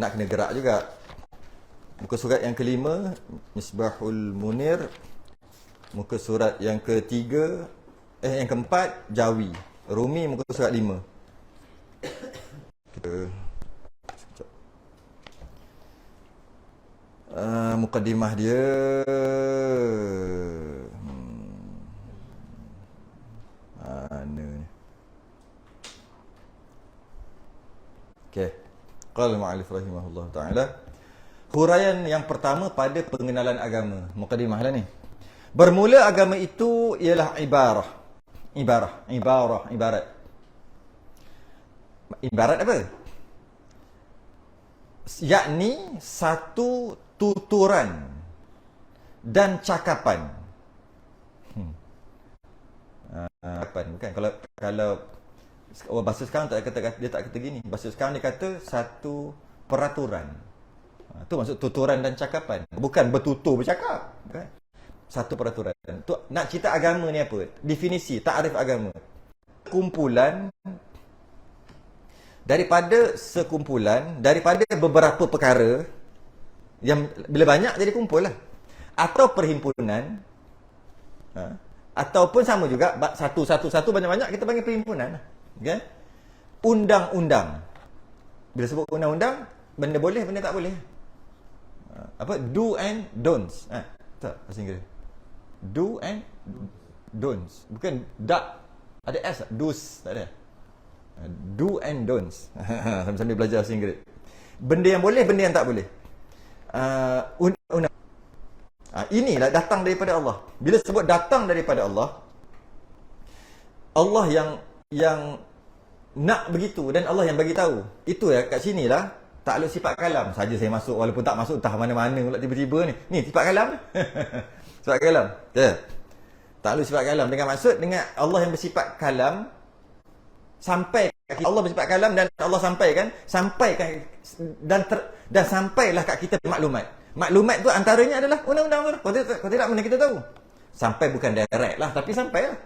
nak kena gerak juga. Muka surat yang kelima, Misbahul Munir. Muka surat yang ketiga, yang keempat, Jawi. Rumi muka surat 5. Kita mukaddimah dia. Mana ni? Okey. Qala al-mu'allif rahimahullah taala. Huraian yang pertama pada pengenalan agama. Mukaddimah lah ni. Bermula agama itu ialah ibarat. Ibarat apa? Yakni satu tuturan dan cakapan. Bukan. Kalau bahasa sekarang dia tak kata gini. Bahasa sekarang dia kata satu peraturan. Itu maksud tuturan dan cakapan. Bukan bertutur bercakap. Bukan. Satu peraturan. Tu, nak cerita agama ni apa? Definisi, ta'rif agama. Kumpulan daripada beberapa perkara yang bila banyak jadi kumpul lah. Atau perhimpunan. Ataupun sama juga, satu banyak-banyak kita panggil perhimpunan. Okay? Undang-undang. Bila sebut undang-undang, benda boleh, benda tak boleh. Apa? Do and don'ts. Tak, bahasa Inggeris. Do and don'ts. Bukan tak. Ada S tak? Do's. Tak ada. Do and don'ts. Sambil belajar bahasa Inggeris. Benda yang boleh, benda yang tak boleh. Undang. Inilah datang daripada Allah. Bila sebut datang daripada Allah, Allah yang nak begitu dan Allah yang bagi tahu. Itu ya, kat sinilah takluk sifat kalam. Saja saya masuk, walaupun tak masuk entah mana-mana pula tiba-tiba ni. Ni sifat kalam. Sifat kalam. Ya. Takluk sifat kalam dengan maksud dengan Allah yang bersifat kalam sampai Allah bersifat kalam dan Allah sampaikan dan sampailah kat kita maklumat. Maklumat tu antaranya adalah undang-undang. Kalau tidak mana kita tahu. Sampai bukan direct lah, tapi sampai lah.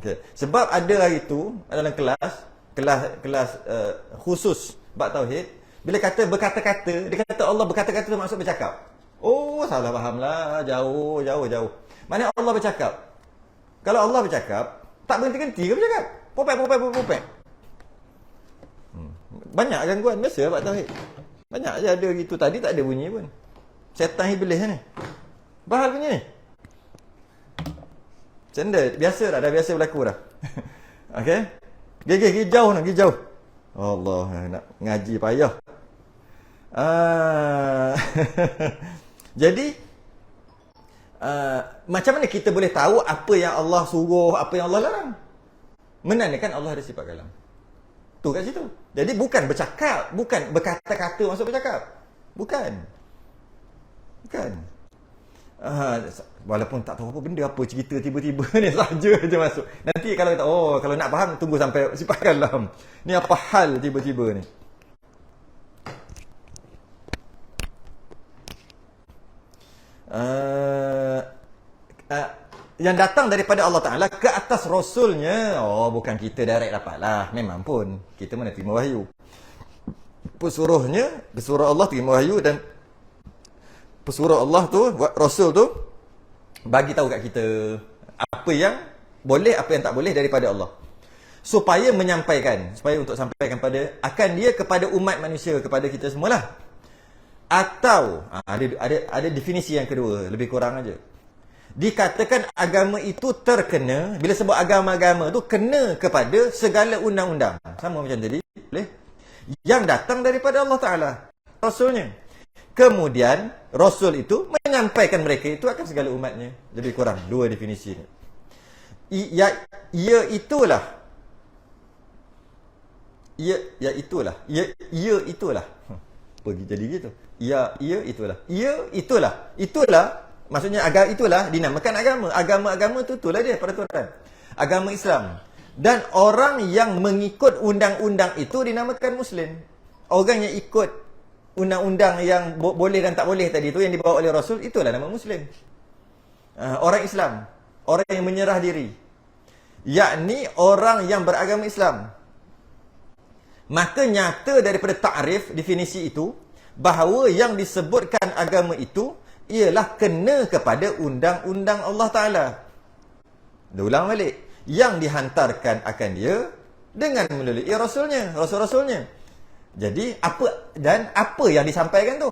Okay. Sebab ada hari tu dalam kelas khusus bab tauhid, bila kata berkata-kata, dia kata Allah berkata-kata tu maksud bercakap. Oh, salah faham lah. Jauh. Mana Allah bercakap? Kalau Allah bercakap, tak berhenti-henti ke bercakap? Popek. Banyak gangguan biasa bab tauhid. Banyak je ada gitu. Tadi tak ada bunyi pun. Setan iblis ni. Bahal bunyi ni. Standard. Biasa dah biasa berlaku dah. Okey. Pergi jauh. Allah, nak ngaji payah. Jadi macam mana kita boleh tahu apa yang Allah suruh, apa yang Allah larang? Menandakan Allah ada sifat kalam. Tu kat situ. Jadi bukan bercakap, bukan berkata-kata maksud bercakap. Bukan. Walaupun tak tahu apa benda, apa cerita tiba-tiba ni saja je masuk. Nanti kalau kata, kalau nak faham tunggu sampai sifat kalam. Ni apa hal tiba-tiba ni? Yang datang daripada Allah Ta'ala ke atas Rasulnya. Bukan kita direct dapat lah. Memang pun kita mana terima wahyu. Pesuruhnya, pesuruh Allah terima wahyu, dan pesuruh Allah tu, Rasul tu bagi tahu kat kita apa yang boleh, apa yang tak boleh daripada Allah. Supaya untuk sampaikan akan dia kepada umat manusia, kepada kita semualah. Atau ada definisi yang kedua, lebih kurang aja. Dikatakan agama itu terkena, bila sebut agama-agama tu kena kepada segala undang-undang. Sama macam tadi, boleh? Yang datang daripada Allah Ta'ala, Rasulnya. Kemudian Rasul itu menyampaikan mereka itu akan segala umatnya. Lebih kurang dua definisi ni. Ia itulah. Pergi jadi gitu. Itulah. Maksudnya itulah dinamakan agama. Agama-agama tu itulah dia peraturan. Agama Islam. Dan orang yang mengikut undang-undang itu dinamakan Muslim. Orang yang ikut undang-undang yang boleh dan tak boleh tadi tu yang dibawa oleh Rasul, itulah nama Muslim. Orang Islam. Orang yang menyerah diri. Yakni orang yang beragama Islam. Maka nyata daripada ta'rif, definisi itu, bahawa yang disebutkan agama itu ialah kena kepada undang-undang Allah Ta'ala. Dia ulang balik. Yang dihantarkan akan dia dengan melalui rasulnya, rasul-rasulnya. Jadi apa yang disampaikan tu?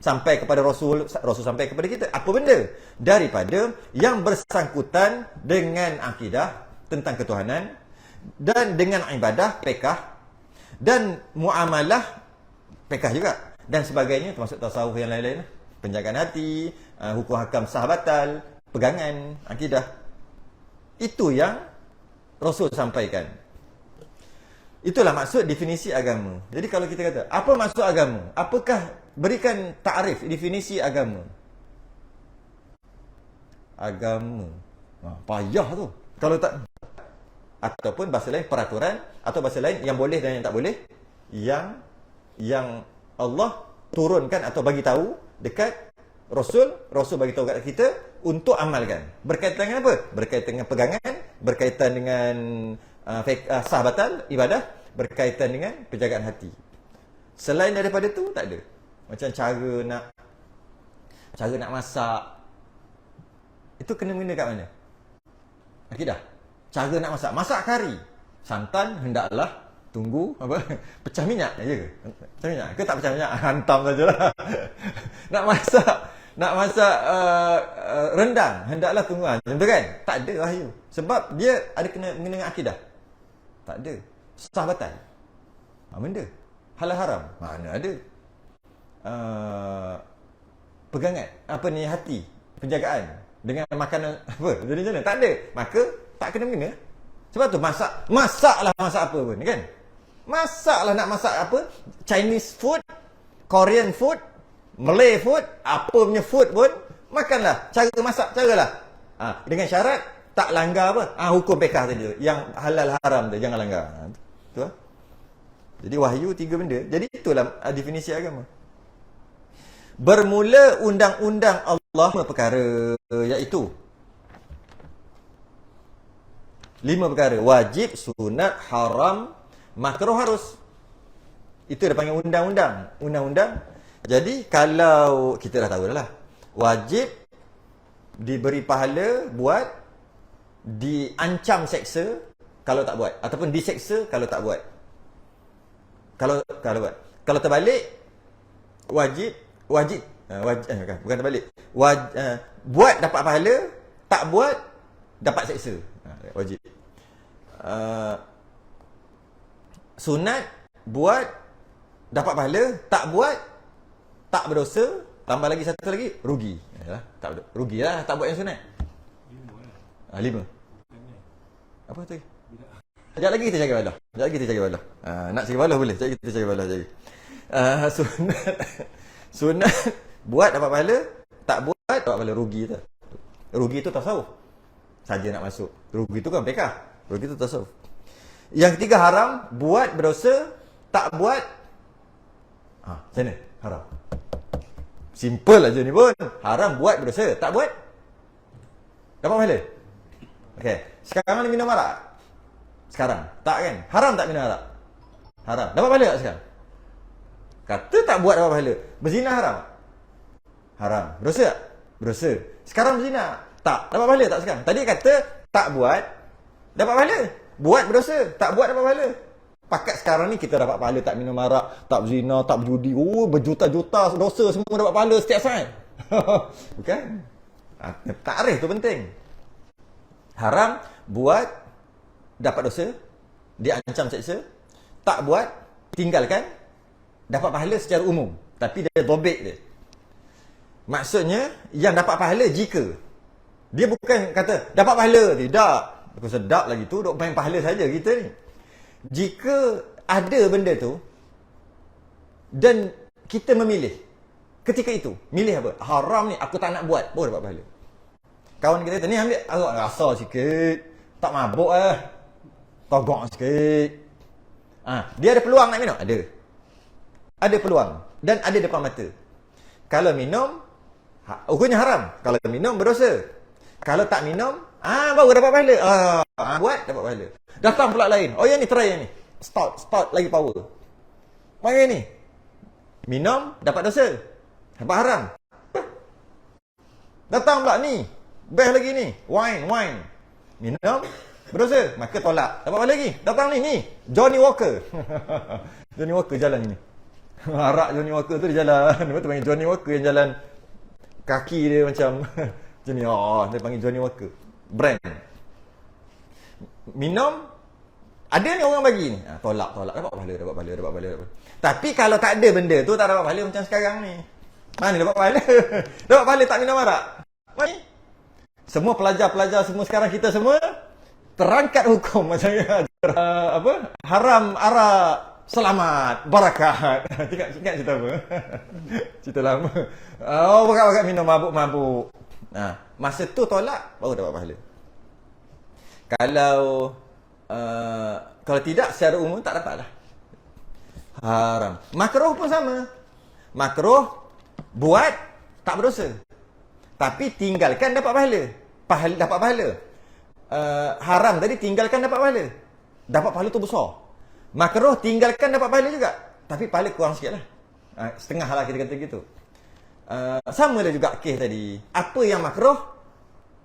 Sampai kepada Rasul sampai kepada kita. Apa benda? Daripada yang bersangkutan dengan akidah tentang ketuhanan dan dengan ibadah, fiqh dan muamalah, fiqh juga dan sebagainya, termasuk tasawuf yang lain-lain. Penjagaan hati, hukum hakam sah batal, pegangan, akidah. Itu yang Rasul sampaikan. Itulah maksud definisi agama. Jadi kalau kita kata, apa maksud agama? Apakah, berikan takrif, definisi agama. Agama. Payah tu. Kalau tak, ataupun bahasa lain peraturan, atau bahasa lain yang boleh dan yang tak boleh, yang Allah turunkan atau bagi tahu dekat Rasul bagi tahu kat kita untuk amalkan. Berkaitan dengan apa? Berkaitan dengan pegangan, berkaitan dengan sah batal ibadah, berkaitan dengan penjagaan hati. Selain daripada tu tak ada. Macam cara nak masak, itu kena mengena kat mana? Akidah. Cara nak masak kari, santan hendaklah tunggu apa? Pecah minyak je ke? Pecah minyak ke tak pecah minyak? Hantam sajalah. Nak masak rendang hendaklah tunggu. Macam tu kan? Tak ada wahyu. Sebab dia ada kena mengena dengan akidah. Tak ada. Sah batal. Benda. Halal haram. Mana ada. Pegangan. Apa ni, hati. Penjagaan. Dengan makanan apa. Jadi macam mana? Tak ada. Maka tak kena mengena. Sebab tu masaklah masak apa pun kan? Masaklah nak masak apa? Chinese food, Korean food, Malay food, apa punya food pun makanlah. Cara masak, caralah. Dengan syarat tak langgar apa? Hukum fiqh tadi tu. Yang halal haram tu jangan langgar. Tu. Jadi wahyu 3 benda. Jadi itulah definisi agama. Bermula undang-undang Allah perkara, iaitu 5 perkara. Wajib, sunat, haram, makruh, harus. Itu dia panggil undang-undang. Undang-undang. Jadi kalau kita dah tahu dah lah. Wajib diberi pahala buat, diancam seksa kalau tak buat, ataupun diseksa kalau tak buat. Kalau buat. Kalau terbalik, wajib bukan terbalik. Buat dapat pahala, tak buat dapat seksa. Wajib. Sunat, buat dapat pahala, tak buat tak berdosa, tambah lagi satu lagi, rugi. Rugi lah tak buat yang sunat. 5. Apa tu? Sekejap lagi kita jaga balah. Nak jaga balah boleh. Sekejap kita jaga balah lagi. Sunat buat dapat pahala, tak buat dapat pahala, rugi tu. Rugi tu tasawuf. Saja nak masuk. Rugi tu kan fiqh. Rugi tu tasawuf. Yang ketiga haram, buat berdosa, tak buat macam mana? Haram. Simple aja ni pun. Haram buat berdosa, tak buat dapat pahala. Okey. Sekarang ni minum arak. Sekarang tak kan? Haram tak minum arak? Haram. Dapat pahala tak sekarang? Kata tak buat dapat pahala. Berzina haram? Haram. Berdosa tak? Berdosa. Sekarang berzina? Tak. Dapat pahala tak sekarang? Tadi kata tak buat dapat pahala. Buat berdosa, tak buat dapat pahala. Pakat sekarang ni kita dapat pahala tak minum arak, tak berzina, tak berjudi. Berjuta-juta dosa semua dapat pahala setiap saat. Bukan? Takrif tu penting. Haram, buat dapat dosa, diancam seksa. Tak buat, tinggalkan, dapat pahala secara umum. Tapi dia dobek dia. Maksudnya, yang dapat pahala jika. Dia bukan kata, dapat pahala. Tidak. Aku sedap lagi tu, duk main pahala saja kita ni. Jika ada benda tu, dan kita memilih, ketika itu, milih apa? Haram ni, aku tak nak buat. Baru dapat pahala. Kawan kita kata, ni ambil, agak rasa sikit. Tak mabuk lah. Togok sikit. Dia ada peluang nak minum? Ada. Ada peluang. Dan ada depan mata. Kalau minum, hukumnya haram. Kalau minum, berdosa. Kalau tak minum, baru dapat pahala. Buat, dapat pahala. Datang pula lain. Oh, yang ni, try yang ni. Start lagi power. Main ni. Minum, dapat dosa. Dapat haram. Datang pula ni. Best lagi ni. Wine. Minum, berdosa. Maka tolak. Dapat balik lagi. Datang ni. Johnny Walker. Johnny Walker jalan ni. Arak Johnny Walker tu dia jalan. Dia panggil Johnny Walker yang jalan. Kaki dia macam Johnny. Dia panggil Johnny Walker. Brand. Minum. Ada ni orang bagi ni. Tolak. Dapat pahala. Tapi kalau tak ada benda tu, tak dapat pahala macam sekarang ni. Mana dapat pahala? Dapat pahala tak minum arak? Mana? Semua pelajar-pelajar semua sekarang, kita semua terangkat hukum macam haram arak, selamat, barakat. Ingat cerita apa? Cerita lama. Bakat-bakat minum mabuk-mabuk. Masa tu tolak, baru dapat pahala. Kalau tidak secara umum tak dapat lah. Haram. Makruh pun sama. Makruh buat tak berdosa. Tapi tinggalkan dapat pahala. Dapat pahala. Haram tadi tinggalkan dapat pahala. Dapat pahala tu besar. Makruh tinggalkan dapat pahala juga. Tapi pahala kurang sikit lah. Setengah lah kita kata gitu. Sama lah juga kes tadi. Apa yang makruh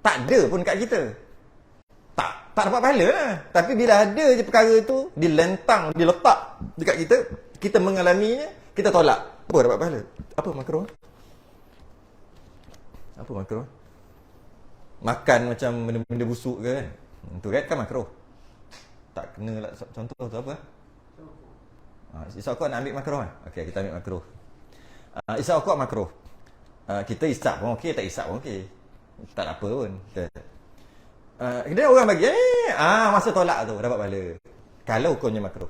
tak ada pun kat kita. Tak dapat pahala lah. Tapi bila ada je perkara tu, dilentang, diletak dekat kita, kita mengalaminya, kita tolak. Apa dapat pahala? Apa makruh? Apa makruh? Makan macam benda-benda busuk ke kan? Itu kan makruh. Tak kena lah. Contoh tu apa? Isap kuat nak ambil makruh kan? Okey, kita ambil makruh. Isap kuat makruh. Kita isap pun okey, tak isap pun okey. Tak apa pun. Dia orang bagi masa tolak tu dapat pahala. Kalau hukumnya makruh.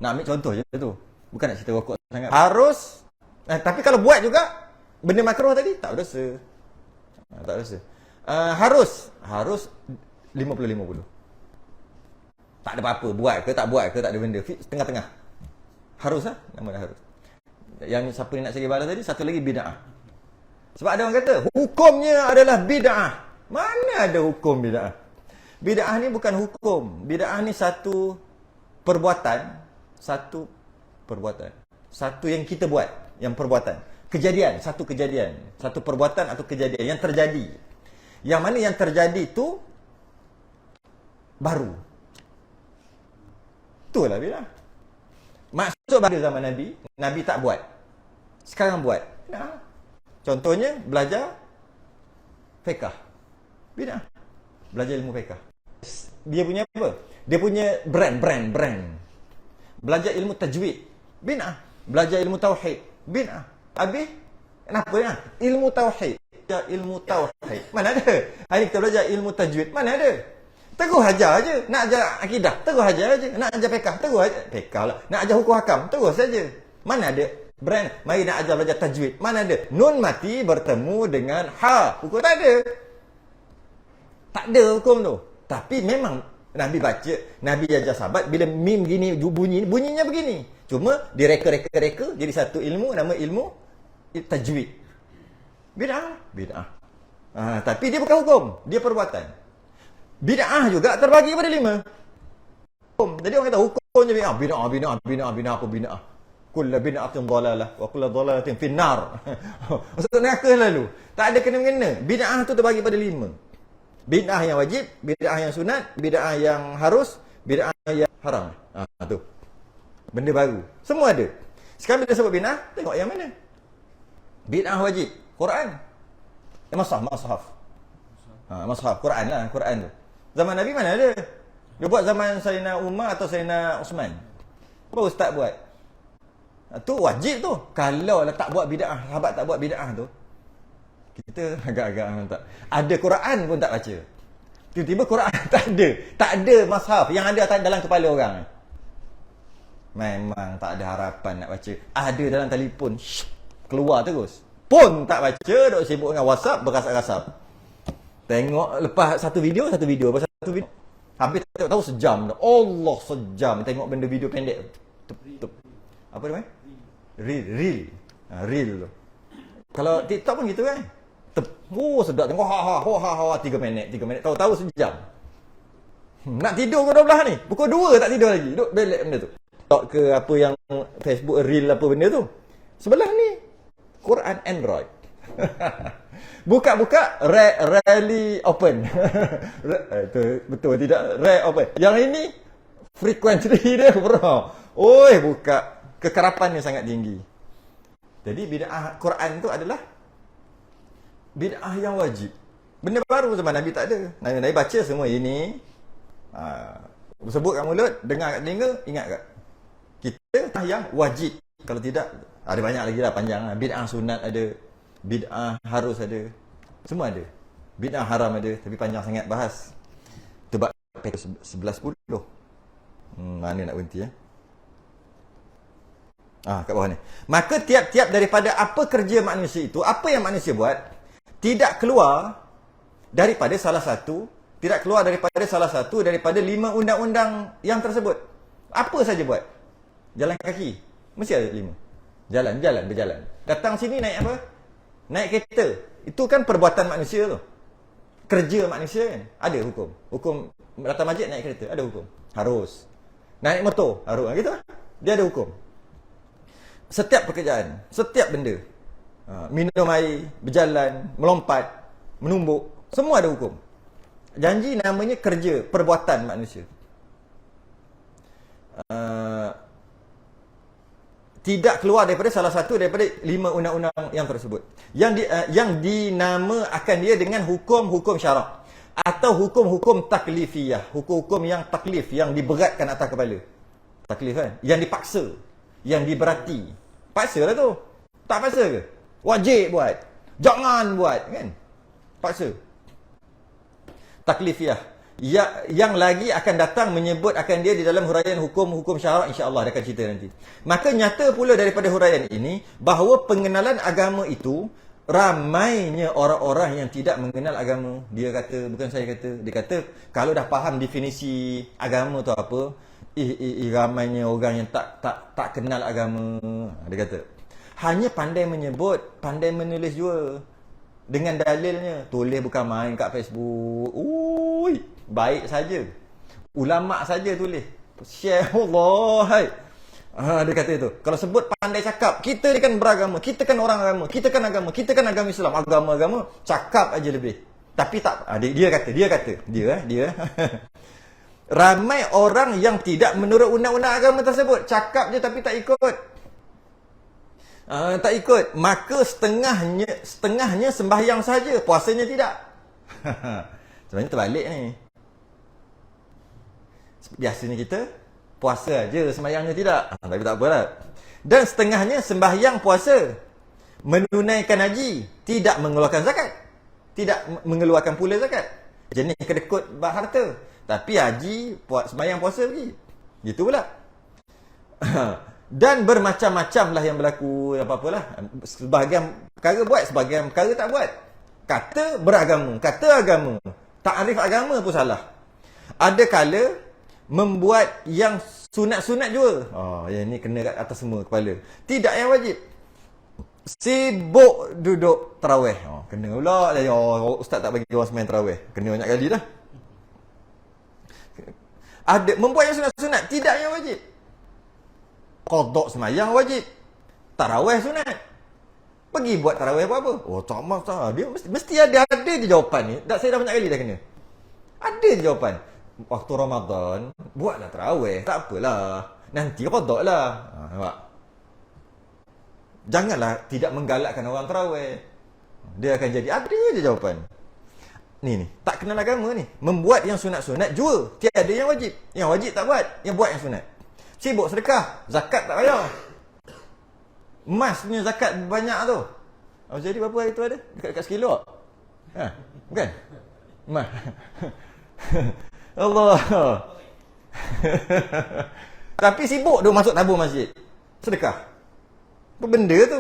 Nak ambil contoh je tu. Bukan nak cerita rokok sangat. Harus tapi kalau buat juga benda makruh tadi tak berdosa. Tak berdosa. Harus 50-50. Tak ada apa-apa, buat ke tak ada benda. Tengah-tengah. Harus lah, nama dah harus. Yang siapa ni nak cari bala tadi, satu lagi bid'ah. Sebab ada orang kata hukumnya adalah bid'ah. Mana ada hukum bid'ah? Bid'ah ni bukan hukum. Bid'ah ni satu perbuatan. Satu yang kita buat. Yang perbuatan. Kejadian. Satu kejadian. Satu perbuatan atau kejadian yang terjadi. Yang mana yang terjadi tu baru. Itulah bid'ah. Maksud pada zaman Nabi, Nabi tak buat. Sekarang buat. Bid'ah. Contohnya belajar fiqh. Bid'ah. Belajar ilmu fiqh. Dia punya apa? Dia punya brand. Belajar ilmu tajwid. Bid'ah. Belajar ilmu tauhid. Bid'ah. Habis kenapa ya? Ilmu tauhid. Ilmu tauhid. Mana ada? Hari kita belajar ilmu tajwid. Mana ada? Terus ajar aja. Nak ajar akidah, terus ajar aja. Nak ajar fiqh, terus ajar. Fiqh lah. Nak ajar hukum hakam, terus saja. Mana ada brand? Mari nak ajar belajar tajwid. Mana ada? Nun mati bertemu dengan ha. Hukum tak ada. Tak ada hukum tu. Tapi memang Nabi baca, Nabi ajar sahabat bila mim gini bunyinya begini. Cuma direka-reka jadi satu ilmu, nama ilmu tajwid. Bid'ah. Tapi dia bukan hukum, dia perbuatan. Bid'ah juga terbagi pada 5. Hukum. Jadi orang kata hukumnya bid'ah apa bid'ah? Kullu bid'atin dhalalah wa kullu dhalalatin finnar. Maksud neraka lalu. Tak ada kena-mengena. Bid'ah tu terbagi pada 5. Bid'ah yang wajib, bid'ah yang sunat, bid'ah yang harus, bid'ah yang haram. Tu. Benda baru. Semua ada. Sekarang bila sebut bid'ah, tengok yang mana. Bid'ah wajib, Quran. Mushaf. Mushaf, Quran lah, Quran tu. Zaman Nabi mana ada? Dia buat zaman Sayyidina Umar atau Sayyidina Osman. Apa ustaz buat? Tu wajib tu. Kalau lah tak buat bid'ah, sahabat tak buat bid'ah tu, kita agak-agak tak. Ada Quran pun tak baca. Tiba-tiba Quran tak ada. Tak ada mushaf. Yang ada dalam kepala orang. Memang tak ada harapan nak baca. Ada dalam telefon. Keluar terus. Pun tak baca. Duk sibuk dengan WhatsApp. Berasap-rasap. Tengok lepas satu video. Lepas satu video. Habis tak tahu sejam dah. Allah sejam. Tengok benda video pendek. Apa namanya? Reel. Reel tu. Kalau TikTok pun gitu kan. Sedap tengok 3 minit. Tahu-tahu sejam. Nak tidur ke 12 ni? Pukul 2 tak tidur lagi. Duk belek benda tu. TikTok ke apa yang Facebook reel apa benda tu. Sebelah ni Quran Android. Buka-buka rarely open. Itu betul tidak? Rare open. Yang ini frekuensi dia bro. Oi, buka. Kekerapannya sangat tinggi. Jadi bid'ah Quran tu adalah bid'ah yang wajib. Benda baru zaman Nabi tak ada. Nabi baca semua ini. Sebut kat mulut, dengar kat telinga, ingat kat. Kita yang wajib. Kalau tidak, ada banyak lagi lah panjang lah. Bid'ah sunat ada. Bid'ah harus ada. Semua ada. Bid'ah haram ada. Tapi panjang sangat bahas. Tebak 11.10. Mana nak berhenti ya? Kat bawah ni. Maka tiap-tiap daripada apa kerja manusia itu, apa yang manusia buat, tidak keluar daripada salah satu daripada 5 undang-undang yang tersebut. Apa saja buat? Jalan kaki. Mesti ada 5. Berjalan. Datang sini naik apa? Naik kereta. Itu kan perbuatan manusia tu. Kerja manusia kan. Ada hukum. Hukum datang masjid naik kereta. Ada hukum. Harus. Naik motor. Harus. Gitu lah. Dia ada hukum. Setiap pekerjaan. Setiap benda. Minum air. Berjalan. Melompat. Menumbuk. Semua ada hukum. Janji namanya kerja. Perbuatan manusia. Tidak keluar daripada salah satu daripada 5 undang-undang yang tersebut. Yang dinamakan dia dengan hukum-hukum syarak atau hukum-hukum taklifiyah, hukum-hukum yang taklif, yang diberatkan atas kepala. Taklif kan? Yang dipaksa, yang diberati. Paksa lah tu. Tak paksa ke? Wajib buat. Jangan buat kan? Paksa. Taklifiyah. Yang lagi akan datang menyebut akan dia di dalam huraian hukum-hukum syarak, insya-Allah dia akan cerita nanti. Maka nyata pula daripada huraian ini bahawa pengenalan agama itu, ramainya orang-orang yang tidak mengenal agama. Dia kata, bukan saya kata, dia kata kalau dah faham definisi agama tu apa, ramainya orang yang tak kenal agama. Dia kata hanya pandai menyebut, pandai menulis juga. Dengan dalilnya, tulis bukan main kat Facebook. Ui, baik saja. Ulama saja tulis. Share Allah. Hai. Dia kata itu. Kalau sebut pandai cakap, kita ni kan beragama, kita kan orang agama, kita kan agama Islam, agama, cakap aja lebih. Tapi tak, dia kata. Ramai orang yang tidak menurut undang-undang agama tersebut. Cakap je tapi tak ikut. Tak ikut, maka setengahnya sembahyang saja, puasanya tidak. Sebenarnya terbalik ni. Biasanya kita puasa aja, sembahyangnya tidak. Tapi tak apalah. Dan setengahnya sembahyang, puasa, menunaikan haji, tidak mengeluarkan zakat, tidak mengeluarkan pula zakat. Jenis kedekut bab harta. Tapi haji, sembahyang, puasa pergi. Gitu pula. Dan bermacam-macam lah yang berlaku, apa-apalah. Sebahagian perkara buat, sebahagian perkara tak buat. Kata beragama, kata agama, takrif agama pun salah. Ada kala membuat yang sunat-sunat juga. Yang ni kena kat atas semua kepala. Tidak yang wajib. Sibuk duduk tarawih. Kena pula. Ustaz tak bagi orang sembahyang tarawih. Kena banyak kali dah. Ada membuat yang sunat-sunat, tidak yang wajib. Qadha sembahyang wajib. Tarawih sunat. Pergi buat tarawih apa-apa. Tak masalah. Dia mesti ada je jawapan ni. Saya dah banyak kali dah kena. Ada je jawapan. Waktu Ramadan, buatlah tarawih. Tak apalah. Nanti qadha lah. Nampak? Janganlah tidak menggalakkan orang tarawih. Dia akan jadi ada je jawapan. Ni. Tak kenal agama ni. Membuat yang sunat-sunat jua. Tiada yang wajib. Yang wajib tak buat. Yang buat yang sunat. Sibuk sedekah, zakat tak payah. Emas punya zakat banyak tu. Jadi berapa hari tu ada? Dekat sekilo. Bukan? Emas. Allah. Tapi sibuk dia masuk tabung masjid. Sedekah. Apa benda tu?